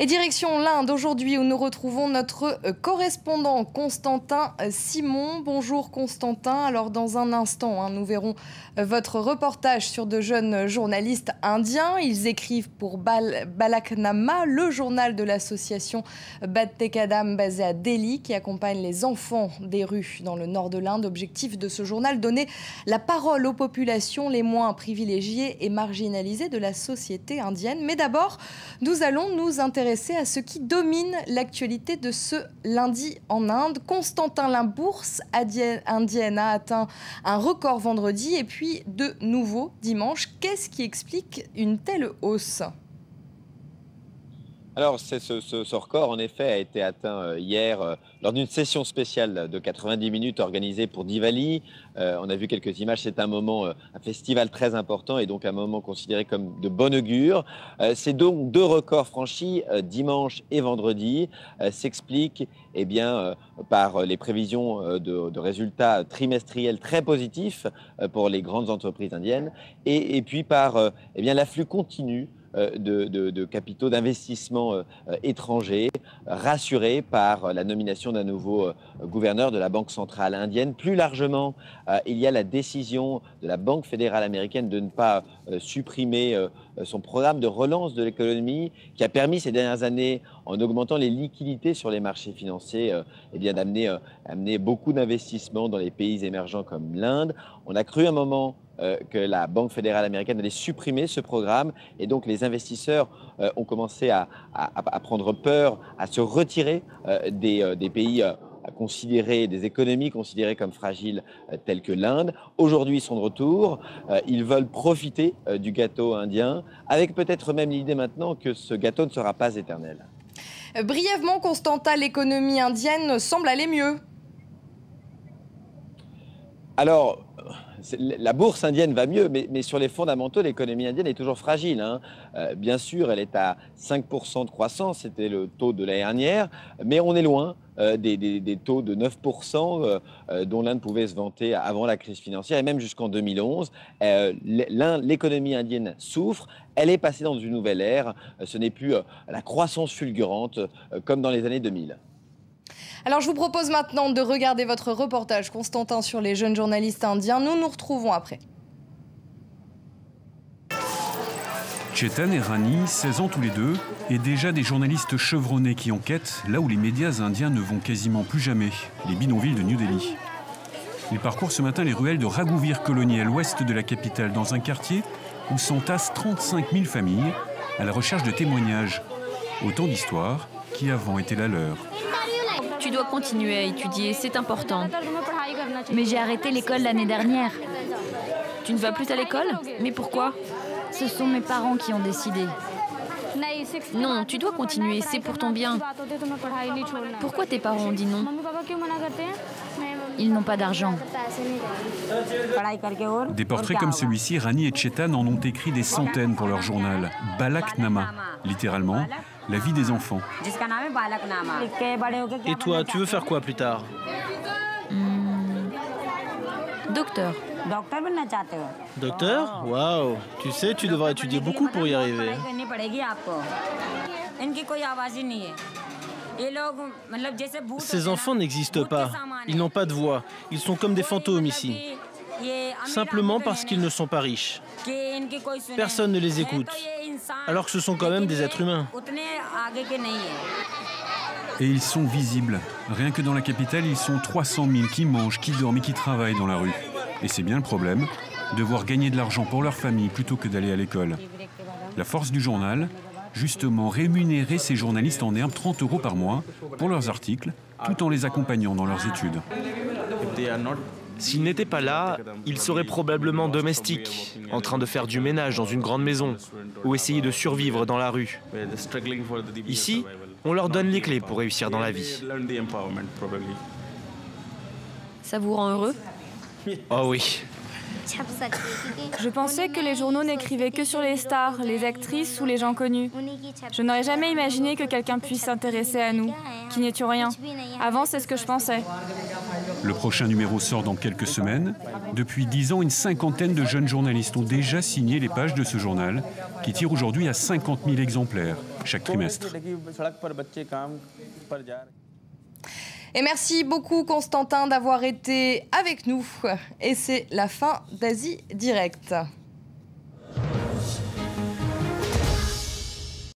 Et direction l'Inde aujourd'hui où nous retrouvons notre correspondant Constantin Simon. Bonjour Constantin. Alors dans un instant, nous verrons votre reportage sur de jeunes journalistes indiens. Ils écrivent pour Balaknama, le journal de l'association Bhatté Kadam basée à Delhi qui accompagne les enfants des rues dans le nord de l'Inde. Objectif de ce journal, donner la parole aux populations les moins privilégiées et marginalisées de la société indienne. Mais d'abord, nous allons nous intéresser à ce qui domine l'actualité de ce lundi en Inde. Constantin, la bourse indienne a atteint un record vendredi et puis de nouveau dimanche. Qu'est-ce qui explique une telle hausse ? Alors, ce record, en effet, a été atteint hier lors d'une session spéciale de 90 minutes organisée pour Diwali. On a vu quelques images. C'est un moment, un festival très important et donc un moment considéré comme de bon augure. C'est donc deux records franchis, dimanche et vendredi, s'expliquent par les prévisions de résultats trimestriels très positifs pour les grandes entreprises indiennes et puis par l'afflux continu de capitaux d'investissement étrangers, rassurés par la nomination d'un nouveau gouverneur de la Banque centrale indienne. Plus largement, il y a la décision de la Banque fédérale américaine de ne pas supprimer son programme de relance de l'économie qui a permis ces dernières années, en augmentant les liquidités sur les marchés financiers, d'amener beaucoup d'investissements dans les pays émergents comme l'Inde. On a cru un moment que la Banque fédérale américaine allait supprimer ce programme et donc les investisseurs ont commencé à prendre peur, à se retirer des pays considérés, des économies considérées comme fragiles telles que l'Inde. Aujourd'hui, ils sont de retour. Ils veulent profiter du gâteau indien, avec peut-être même l'idée maintenant que ce gâteau ne sera pas éternel. Brièvement, Constantin, l'économie indienne semble aller mieux. Alors, la bourse indienne va mieux, mais sur les fondamentaux, l'économie indienne est toujours fragile. Bien sûr, elle est à 5% de croissance, c'était le taux de l'année dernière, mais on est loin des taux de 9% dont l'Inde pouvait se vanter avant la crise financière et même jusqu'en 2011. L'économie indienne souffre, elle est passée dans une nouvelle ère. Ce n'est plus la croissance fulgurante comme dans les années 2000. Alors je vous propose maintenant de regarder votre reportage, Constantin, sur les jeunes journalistes indiens. Nous nous retrouvons après. Chetan et Rani, 16 ans tous les deux, et déjà des journalistes chevronnés qui enquêtent là où les médias indiens ne vont quasiment plus jamais, les bidonvilles de New Delhi. Ils parcourent ce matin les ruelles de Raghuvir Colony à l'ouest de la capitale, dans un quartier où s'entassent 35 000 familles à la recherche de témoignages. Autant d'histoires qui avant étaient la leur. Tu dois continuer à étudier, c'est important. Mais j'ai arrêté l'école l'année dernière. Tu ne vas plus à l'école? Mais pourquoi? Ce sont mes parents qui ont décidé. Non, tu dois continuer, c'est pour ton bien. Pourquoi tes parents ont dit non? Ils n'ont pas d'argent. Des portraits comme celui-ci, Rani et Chetan en ont écrit des centaines pour leur journal. Balaknama, littéralement, la vie des enfants. Et toi, tu veux faire quoi plus tard? Docteur. Docteur? Waouh! Tu sais, tu devrais étudier beaucoup pour y arriver. Ces enfants n'existent pas. Ils n'ont pas de voix. Ils sont comme des fantômes ici. Simplement parce qu'ils ne sont pas riches. Personne ne les écoute. Alors que ce sont quand même des êtres humains. Et ils sont visibles. Rien que dans la capitale, ils sont 300 000 qui mangent, qui dorment et qui travaillent dans la rue. Et c'est bien le problème, devoir gagner de l'argent pour leur famille plutôt que d'aller à l'école. La force du journal, justement rémunérer ces journalistes en herbe 30 € par mois pour leurs articles, tout en les accompagnant dans leurs études. S'ils n'étaient pas là, ils seraient probablement domestiques, en train de faire du ménage dans une grande maison, ou essayer de survivre dans la rue. Ici, on leur donne les clés pour réussir dans la vie. Ça vous rend heureux? Oh oui. Je pensais que les journaux n'écrivaient que sur les stars, les actrices ou les gens connus. Je n'aurais jamais imaginé que quelqu'un puisse s'intéresser à nous, qui n'étions rien. Avant, c'est ce que je pensais. Le prochain numéro sort dans quelques semaines. Depuis 10 ans, une cinquantaine de jeunes journalistes ont déjà signé les pages de ce journal, qui tire aujourd'hui à 50 000 exemplaires chaque trimestre. Et merci beaucoup Constantin d'avoir été avec nous. Et c'est la fin d'Asie Direct.